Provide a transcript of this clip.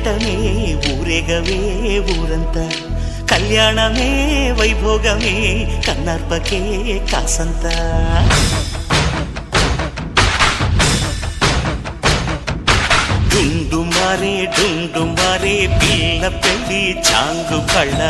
పేరంటమే ఊరేగవే ఊరంతా కళ్యాణమే వైభోగమే కన్నార్పకే కాసంతా డుండు మారే పిల్ల పెళ్ళి చాంగు కళ్ళ